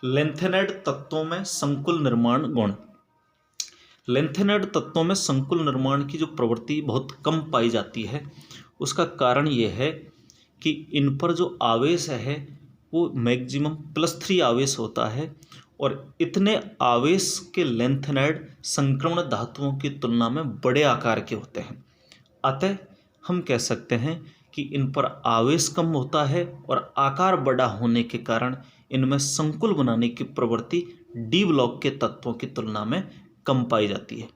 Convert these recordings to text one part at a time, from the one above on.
Lanthanide तत्वों में संकुल निर्माण गुण। लेंथेनाइड तत्वों में संकुल निर्माण की जो प्रवृत्ति बहुत कम पाई जाती है, उसका कारण ये है कि इन पर जो आवेश है वो मैक्सिमम +3 आवेश होता है और इतने आवेश के लेंथेनाइड संक्रमण धातुओं की तुलना में बड़े आकार के होते हैं। अतः हम कह सकते हैं कि इन पर आवेश कम होता है और आकार बड़ा होने के कारण इनमें संकुल बनाने की प्रवृत्ति डी ब्लॉक के तत्वों की तुलना में कम पाई जाती है,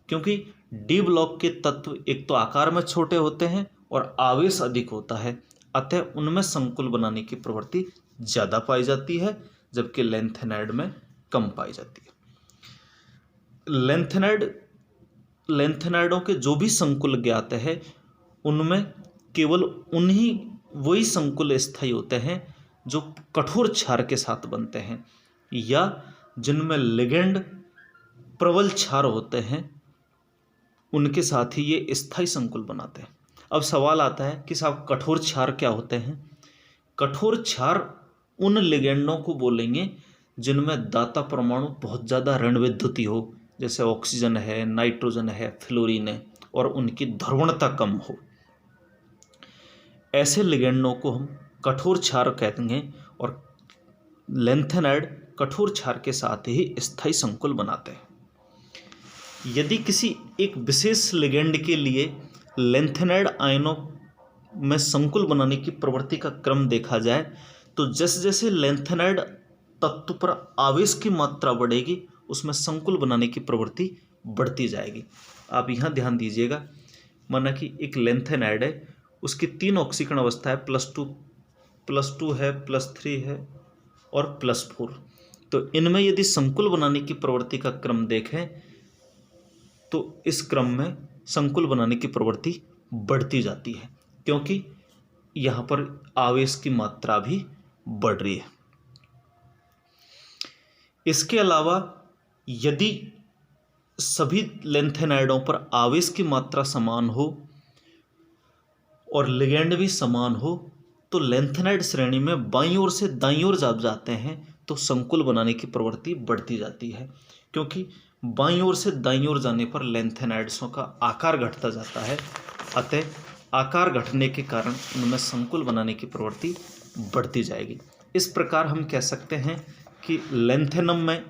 क्योंकि डी ब्लॉक के तत्व एक तो आकार में छोटे होते हैं और आवेश अधिक होता है, अतः उनमें संकुल बनाने की प्रवृत्ति ज़्यादा पाई जाती है, जबकि लेंथेनाइड में कम पाई जाती है। लेंथेनाइडों के जो भी संकुल ज्ञात है उनमें केवल वही संकुल स्थायी होते हैं जो कठोर क्षार के साथ बनते हैं या जिनमें लिगेंड प्रबल क्षार होते हैं, उनके साथ ही ये स्थायी संकुल बनाते हैं। अब सवाल आता है कि साहब कठोर क्षार क्या होते हैं? कठोर क्षार उन लिगेंडों को बोलेंगे जिनमें दाता परमाणु बहुत ज़्यादा ऋण विद्युती हो, जैसे ऑक्सीजन है, नाइट्रोजन है, फ्लोरीन है, और उनकी ध्रुवणता कम हो। ऐसे लिगेंडों को हम कठोर क्षार कहेंगे और लेंथेनाइड कठोर क्षार के साथ ही स्थायी संकुल बनाते हैं। यदि किसी एक विशेष लिगेंड के लिए लेंथेनाइड आयनों में संकुल बनाने की प्रवृत्ति का क्रम देखा जाए तो जैसे जैसे लेंथेनाइड तत्व पर आवेश की मात्रा बढ़ेगी उसमें संकुल बनाने की प्रवृत्ति बढ़ती जाएगी। आप यहाँ ध्यान दीजिएगा, माना कि एक लेंथेनाइड है, उसकी 3 ऑक्सीकरण अवस्था है, +2 है, +3 है और +4। तो इनमें यदि संकुल बनाने की प्रवृत्ति का क्रम देखें तो इस क्रम में संकुल बनाने की प्रवृत्ति बढ़ती जाती है, क्योंकि यहाँ पर आवेश की मात्रा भी बढ़ रही है। इसके अलावा यदि सभी लेंथेनाइडों पर आवेश की मात्रा समान हो और लिगेंड भी समान हो तो लेंथेनाइड श्रेणी में बाईं ओर से दाईं ओर जब जाते हैं तो संकुल बनाने की प्रवृत्ति बढ़ती जाती है, क्योंकि बाईं ओर से दाईं ओर जाने पर लेंथेनाइड्सों का आकार घटता जाता है। अतः आकार घटने के कारण उनमें संकुल बनाने की प्रवृत्ति बढ़ती जाएगी। इस प्रकार हम कह सकते हैं कि लेंथेनम में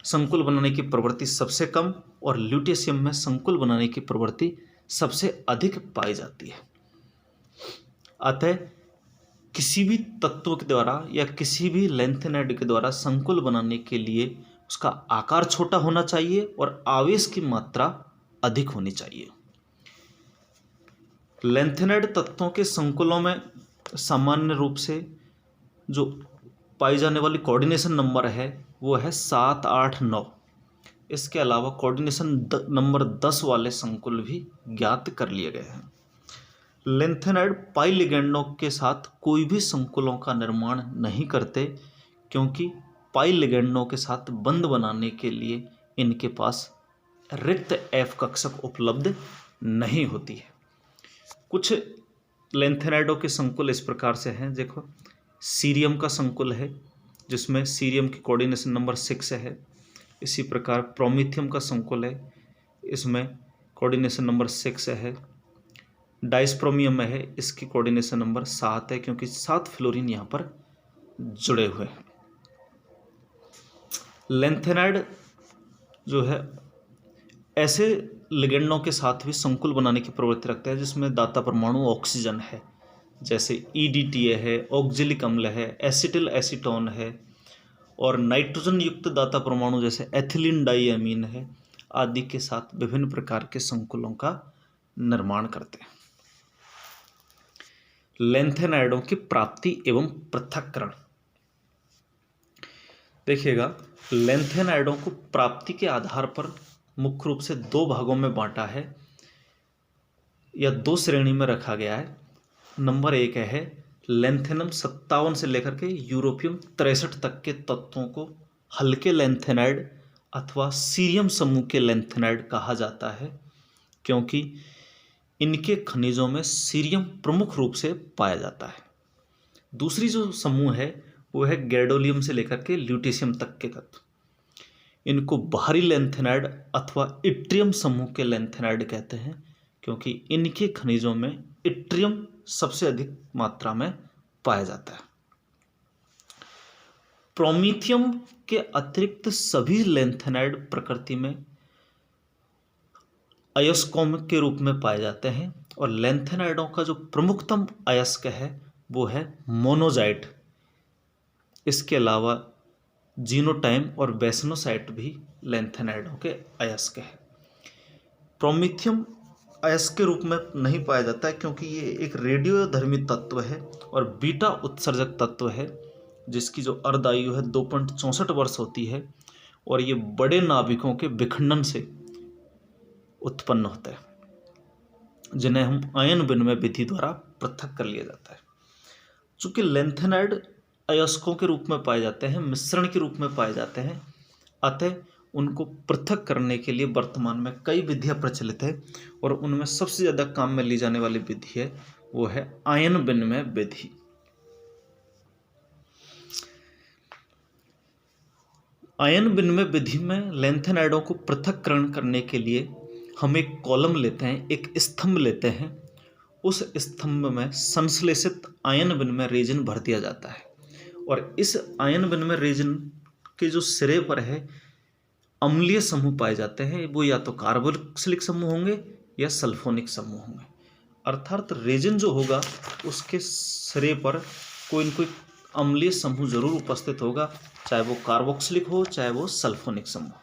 संकुल बनाने की प्रवृत्ति सबसे कम और ल्यूटेशियम में संकुल बनाने की प्रवृत्ति सबसे अधिक पाई जाती है। अतः किसी भी तत्व के द्वारा या किसी भी लेंथेनाइड के द्वारा संकुल बनाने के लिए उसका आकार छोटा होना चाहिए और आवेश की मात्रा अधिक होनी चाहिए। लेंथेनाइड तत्वों के संकुलों में सामान्य रूप से जो पाई जाने वाली कोऑर्डिनेशन नंबर है वो है 7, 8, 9। इसके अलावा कोऑर्डिनेशन नंबर 10 वाले संकुल भी ज्ञात कर लिए गए हैं। लेंथेनाइड पाई लिगेंडों के साथ कोई भी संकुलों का निर्माण नहीं करते, क्योंकि पाई लिगेंडों के साथ बंध बनाने के लिए इनके पास रिक्त F कक्षक उपलब्ध नहीं होती है। कुछ लेंथेनाइडों के संकुल इस प्रकार से हैं, देखो सीरियम का संकुल है जिसमें सीरियम की कोऑर्डिनेशन नंबर 6 है। इसी प्रकार प्रोमीथियम का संकुल है, इसमें कोऑर्डिनेशन नंबर 6 है। डाइस्प्रोमियम में है, इसकी कोऑर्डिनेशन नंबर 7 है, क्योंकि 7 फ्लोरीन यहाँ पर जुड़े हुए हैं। लेंथेनाइड जो है ऐसे लिगेंडों के साथ भी संकुल बनाने की प्रवृत्ति रखता है जिसमें दाता परमाणु ऑक्सीजन है, जैसे EDTA है, ऑक्जेलिक अम्ल है, एसिटिल एसीटोन है, और नाइट्रोजन युक्त दाता परमाणु जैसे एथिलीन डाइअमीन है आदि के साथ विभिन्न प्रकार के संकुलों का निर्माण करते हैं। लेंथेनाइडों की प्राप्ति एवं पृथक्करण देखिएगा, लेंथेनाइडों को प्राप्ति के आधार पर मुख्य रूप से 2 भागों में बांटा है या 2 श्रेणी में रखा गया है। नंबर 1 है लेंथेनम 57 से लेकर के यूरोपियम 63 तक के तत्वों को हल्के लेंथेनाइड अथवा सीरियम समूह के लेंथेनाइड कहा जाता है, क्योंकि इनके खनिजों में सीरियम प्रमुख रूप से पाया जाता है। दूसरी जो समूह है वो है गैडोलियम से लेकर के ल्यूटेशियम तक के तत्व। इनको बाहरी लेंथेनाइड अथवा इट्रियम समूह के लेंथेनाइड कहते हैं, क्योंकि इनके खनिजों में इट्रियम सबसे अधिक मात्रा में पाया जाता है। प्रोमीथियम के अतिरिक्त सभी लेंथेनाइड प्रकृति में अयस्कों के रूप में पाए जाते हैं, और लेंथेनाइडों का जो प्रमुखतम अयस्क है वो है मोनोजाइट। इसके अलावा जीनोटाइम और बेसनोसाइट भी लेंथेनाइडों के अयस्क है। प्रोमीथियम अयस्क के रूप में नहीं पाया जाता है, क्योंकि ये एक रेडियोधर्मी तत्व है और बीटा उत्सर्जक तत्व है, जिसकी जो अर्ध आयु है 2.64 वर्ष होती है, और ये बड़े नाभिकों के विखंडन से उत्पन्न होता है, जिन्हें हम आयन विनिमय विधि द्वारा पृथक कर लिया जाता है। चूंकि लेंथेनाइड अयस्कों के रूप में पाए जाते हैं, मिश्रण के रूप में पाए जाते हैं, अतः उनको पृथक करने के लिए वर्तमान में कई विधियां प्रचलित है, और उनमें सबसे ज़्यादा काम में ली जाने वाली विधि है वो है आयन विनिमय विधि। आयन विनिमय विधि में लेंथेनाइडों को पृथक्करण करने के लिए हम एक कॉलम लेते हैं, एक स्तंभ लेते हैं। उस स्तंभ में संश्लेषित आयन विनिमय रेजिन भर दिया जाता है, और इस आयन विनिमय रेजिन के जो सिरे पर है अम्लीय समूह पाए जाते हैं। वो या तो कार्बोक्सिलिक समूह होंगे या सल्फोनिक समूह होंगे, अर्थात रेजिन जो होगा उसके सिरे पर कोई न कोई अम्लीय समूह जरूर उपस्थित होगा, चाहे वो कार्बोक्सिलिक हो चाहे वो सल्फोनिक समूह।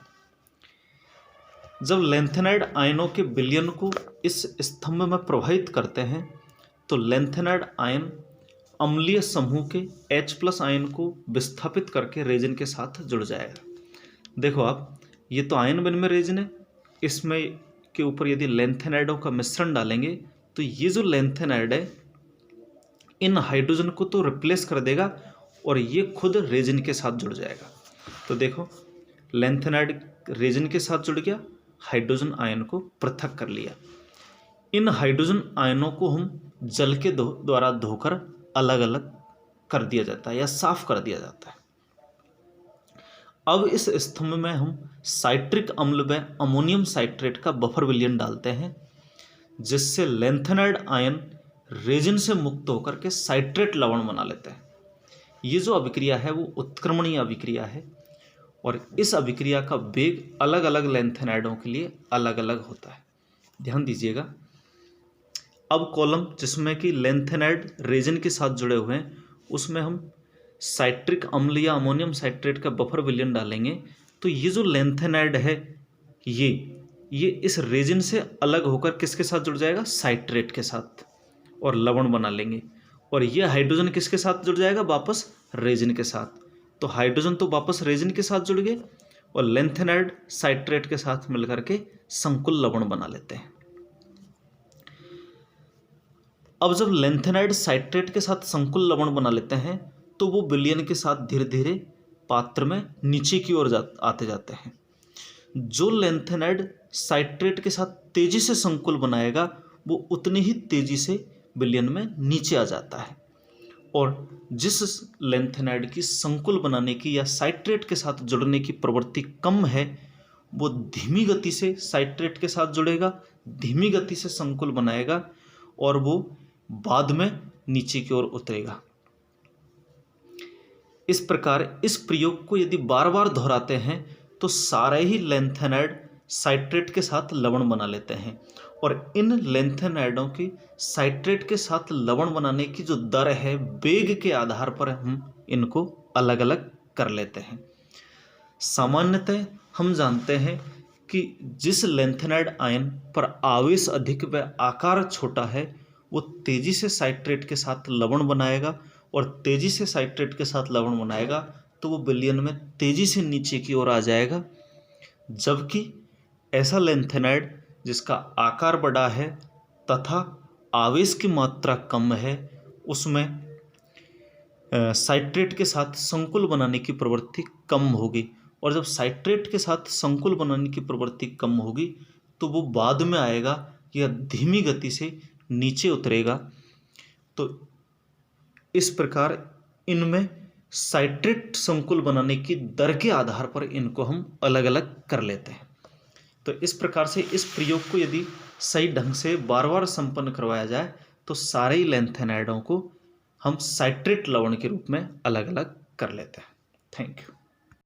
जब लेंथेनाइड आयनों के विलयन को इस स्तंभ में प्रभावित करते हैं तो लेंथेनाइड आयन अम्लीय समूह के H+ आयन को विस्थापित करके रेजिन के साथ जुड़ जाएगा। देखो आप, ये तो आयन विनिमय रेजिन है, इसमें के ऊपर यदि लेंथेनाइडों का मिश्रण डालेंगे तो ये जो लेंथेनाइड है इन हाइड्रोजन को तो रिप्लेस कर देगा और ये खुद रेजिन के साथ जुड़ जाएगा। तो देखो, लेंथेनाइड रेजिन के साथ जुड़ गया, हाइड्रोजन आयन को पृथक कर लिया। इन हाइड्रोजन आयनों को हम जल के द्वारा धोकर अलग अलग कर दिया जाता है या साफ कर दिया जाता है। अब इस स्तंभ में हम साइट्रिक अम्ल व अमोनियम साइट्रेट का बफर विलयन डालते हैं, जिससे लेंथेनाइड आयन रेजिन से मुक्त होकर के साइट्रेट लवण बना लेते हैं। ये जो अभिक्रिया है वो उत्क्रमणीय अभिक्रिया है, और इस अभिक्रिया का वेग अलग अलग लेंथेनाइडों के लिए अलग अलग होता है। ध्यान दीजिएगा। अब कॉलम जिसमें कि लेंथेनाइड रेजिन के साथ जुड़े हुए हैं, उसमें हम साइट्रिक अम्ल या अमोनियम साइट्रेट का बफर विलयन डालेंगे, तो ये जो लेंथेनाइड है ये इस रेजिन से अलग होकर किसके साथ जुड़ जाएगा? साइट्रेट के साथ, और लवण बना लेंगे। और ये हाइड्रोजन किसके साथ जुड़ जाएगा? वापस रेजिन के साथ। तो हाइड्रोजन तो वापस रेजिन के साथ जुड़ गए, और लेंथेनाइड साइट्रेट के साथ मिलकर के संकुल लवण बना लेते हैं। अब जब लेंथेनाइड साइट्रेट के साथ संकुल लवण बना लेते हैं तो वो विलयन के साथ धीरे धीरे पात्र में नीचे की ओर आते जाते हैं। जो लेंथेनाइड साइट्रेट के साथ तेजी से संकुल बनाएगा वो उतनी ही तेजी से विलयन में नीचे आ जाता है, और जिस लेंथेनाइड की संकुल बनाने की या साइट्रेट के साथ जुड़ने की प्रवृत्ति कम है वो धीमी गति से साइट्रेट के साथ जुड़ेगा, धीमी गति से संकुल बनाएगा, और वो बाद में नीचे की ओर उतरेगा। इस प्रकार इस प्रयोग को यदि बार बार दोहराते हैं तो सारे ही लेंथेनाइड साइट्रेट के साथ लवण बना लेते हैं, और इन लेंथेनाइडों की साइट्रेट के साथ लवण बनाने की जो दर है, वेग के आधार पर हम इनको अलग अलग कर लेते हैं। सामान्यतः हम जानते हैं कि जिस लेंथेनाइड आयन पर आवेश अधिक व आकार छोटा है वो तेजी से साइट्रेट के साथ लवण बनाएगा, और तेजी से साइट्रेट के साथ लवण बनाएगा तो वो विलयन में तेजी से नीचे की ओर आ जाएगा। जबकि ऐसा लेंथेनाइड जिसका आकार बड़ा है तथा आवेश की मात्रा कम है, उसमें साइट्रेट के साथ संकुल बनाने की प्रवृत्ति कम होगी, और जब साइट्रेट के साथ संकुल बनाने की प्रवृत्ति कम होगी तो वो बाद में आएगा या धीमी गति से नीचे उतरेगा। तो इस प्रकार इनमें साइट्रेट संकुल बनाने की दर के आधार पर इनको हम अलग अलग कर लेते हैं। तो इस प्रकार से इस प्रयोग को यदि सही ढंग से बार बार संपन्न करवाया जाए तो सारे ही लैंथेनाइडों को हम साइट्रेट लवण के रूप में अलग अलग कर लेते हैं। Thank you.